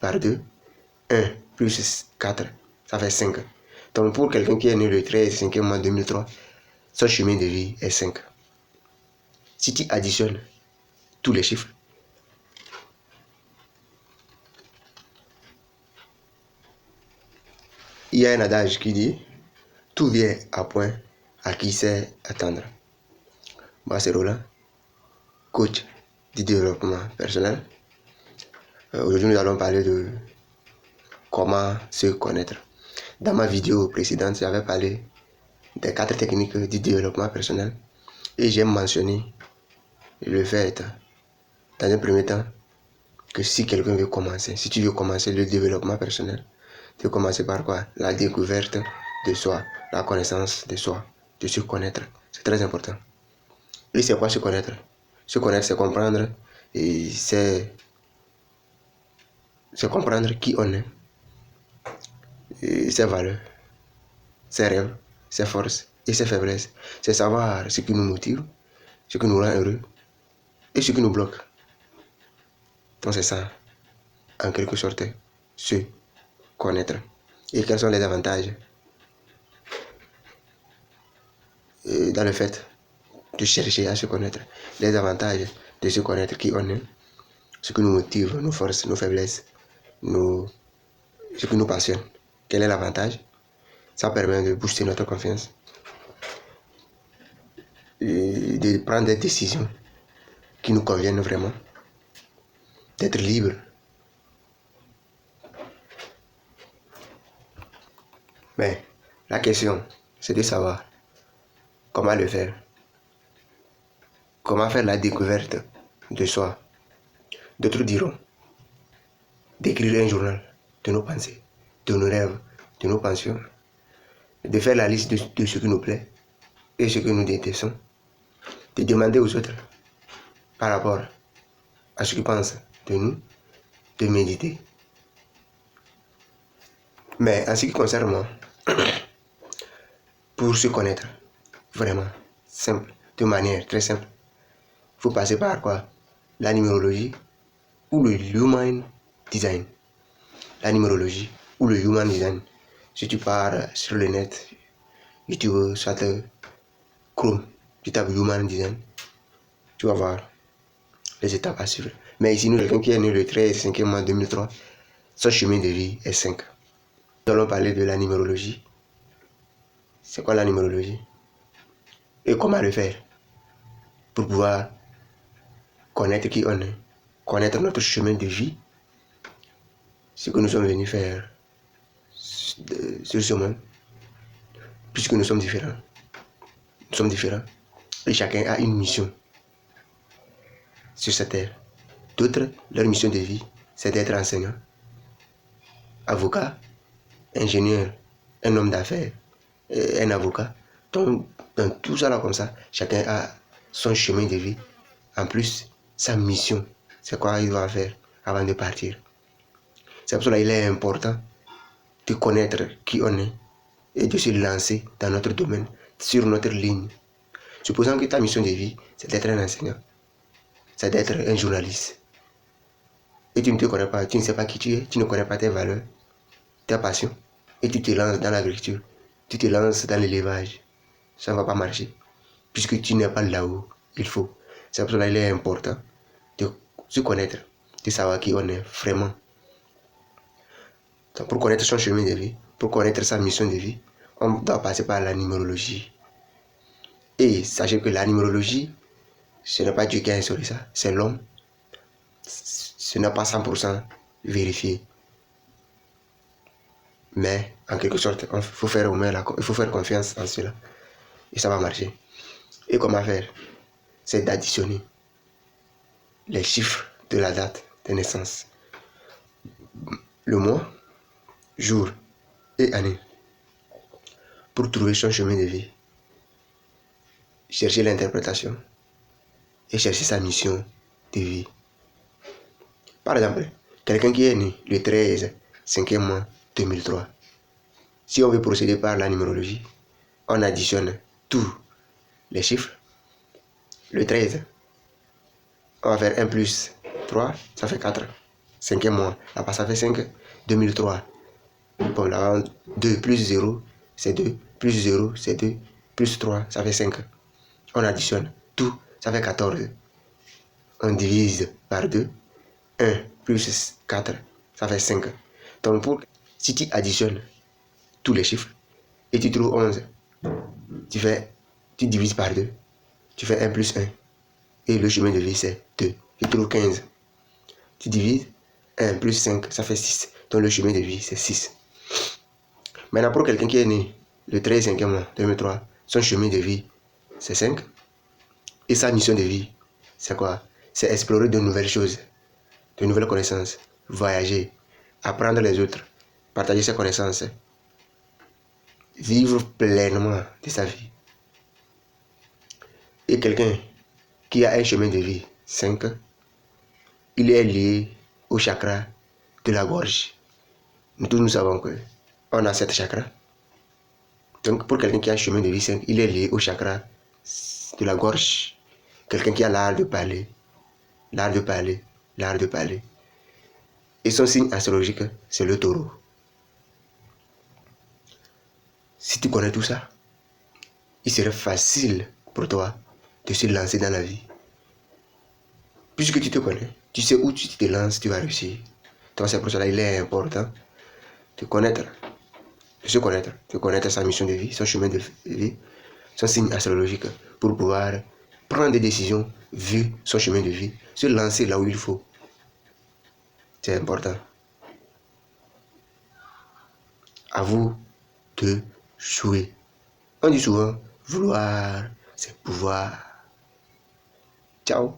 par 2. 1 plus 4, ça fait 5. Donc pour quelqu'un qui est né le 13 5e mois 2003, son chemin de vie est 5. Si tu additionnes tous les chiffres, il y a un adage qui dit tout vient à point à qui sait attendre. Moi c'est Roland, coach du développement personnel. Aujourd'hui nous allons parler de comment se connaître. Dans ma vidéo précédente, j'avais parlé des 4 techniques du développement personnel et j'ai mentionné le fait, dans un premier temps, que si quelqu'un veut commencer, si tu veux commencer le développement personnel, tu veux commencer par quoi? La découverte de soi, la connaissance de soi, de se connaître. C'est très important. Et c'est quoi se connaître? Se connaître, c'est comprendre et c'est comprendre qui on est, et ses valeurs, ses rêves, ses forces et ses faiblesses. C'est savoir ce qui nous motive, ce qui nous rend heureux et ce qui nous bloque. Donc c'est ça, en quelque sorte, se connaître. Et quels sont les avantages dans le fait de chercher à se connaître? Les avantages de se connaître qui on est, ce qui nous motive, nos forces, nos faiblesses, ce qui nous passionne. Quel est l'avantage? Ça permet de booster notre confiance, et de prendre des décisions qui nous conviennent vraiment, d'être libre. Mais la question, c'est de savoir comment le faire. Comment faire la découverte de soi. D'autres diront d'écrire un journal de nos pensées, de nos rêves, de nos passions, de faire la liste de ce qui nous plaît et ce que nous détestons, de demander aux autres par rapport à ce qu'ils pensent de nous, de méditer. Mais en ce qui concerne moi, pour se connaître, vraiment simple, de manière très simple, il faut passer par quoi? La numérologie ou le human design. La numérologie ou le human design. Si tu pars sur le net, YouTube, soit Chrome, tu tapes human design, tu vas voir les étapes à suivre. Mais ici, nous, quelqu'un qui est né le 13 5e mois 2003, son chemin de vie est 5. Nous allons parler de la numérologie. C'est quoi la numérologie? Et comment le faire pour pouvoir connaître qui on est, connaître notre chemin de vie, ce que nous sommes venus faire sur ce monde, puisque nous sommes différents. Nous sommes différents et chacun a une mission sur cette terre. D'autres, leur mission de vie, c'est d'être enseignant, avocat, ingénieur, un homme d'affaires, un avocat. Donc, dans tout ça là comme ça, chacun a son chemin de vie. En plus, sa mission, c'est quoi il doit faire avant de partir. C'est pour cela qu'il est important de connaître qui on est et de se lancer dans notre domaine, sur notre ligne. Supposons que ta mission de vie, c'est d'être un enseignant, c'est d'être un journaliste. Et tu ne te connais pas, tu ne sais pas qui tu es, tu ne connais pas tes valeurs, tes passions, et tu te lances dans l'agriculture, tu te lances dans l'élevage. Ça ne va pas marcher, puisque tu n'es pas là où il faut. C'est pour cela qu'il est important de se connaître, de savoir qui on est vraiment. Donc, pour connaître son chemin de vie, pour connaître sa mission de vie, on doit passer par la numérologie. Et sachez que la numérologie, ce n'est pas Dieu qui a instauré ça, c'est l'homme. Ce n'est pas 100% vérifié. Mais en quelque sorte, il faut faire confiance en cela. Et ça va marcher. Et comment faire? C'est d'additionner les chiffres de la date de naissance, le mois, jour et année, pour trouver son chemin de vie, chercher l'interprétation et chercher sa mission de vie. Par exemple, quelqu'un qui est né le 13 5e mois 2003, si on veut procéder par la numérologie, on additionne tous les chiffres. Le 13, on va faire 1 plus 3, ça fait 4. 5e mois. Là-bas, ça fait 5. 2003. Bon, là, 2 plus 0, c'est 2. Plus 0, c'est 2. Plus 3, ça fait 5. On additionne. Tout, ça fait 14. On divise par 2. 1 plus 4, ça fait 5. Donc, si tu additionnes tous les chiffres et tu trouves 11, tu divises par 2. Tu fais 1 plus 1. Et le chemin de vie, c'est 2. Tu trouves 15. Tu divises 1 plus 5, ça fait 6. Donc, le chemin de vie, c'est 6. Maintenant, pour quelqu'un qui est né le 13 5e mois 2003, son chemin de vie, c'est 5. Et sa mission de vie, c'est quoi? C'est explorer de nouvelles choses, de nouvelles connaissances, voyager, apprendre les autres, partager ses connaissances, vivre pleinement de sa vie. Et quelqu'un qui a un chemin de vie 5, il est lié au chakra de la gorge. Nous tous nous savons qu'on a 7 chakras. Donc pour quelqu'un qui a un chemin de vie 5, il est lié au chakra de la gorge. Quelqu'un qui a l'art de parler, l'art de parler, l'art de parler. Et son signe astrologique, c'est le taureau. Si tu connais tout ça, il serait facile pour toi de se lancer dans la vie. Puisque tu te connais, tu sais où tu te lances, tu vas réussir. Donc c'est pour cela qu'il est important de se connaître sa mission de vie, son chemin de vie, son signe astrologique, pour pouvoir prendre des décisions vu son chemin de vie, se lancer là où il faut. C'est important. À vous de jouer. On dit souvent, vouloir, c'est pouvoir. Ciao.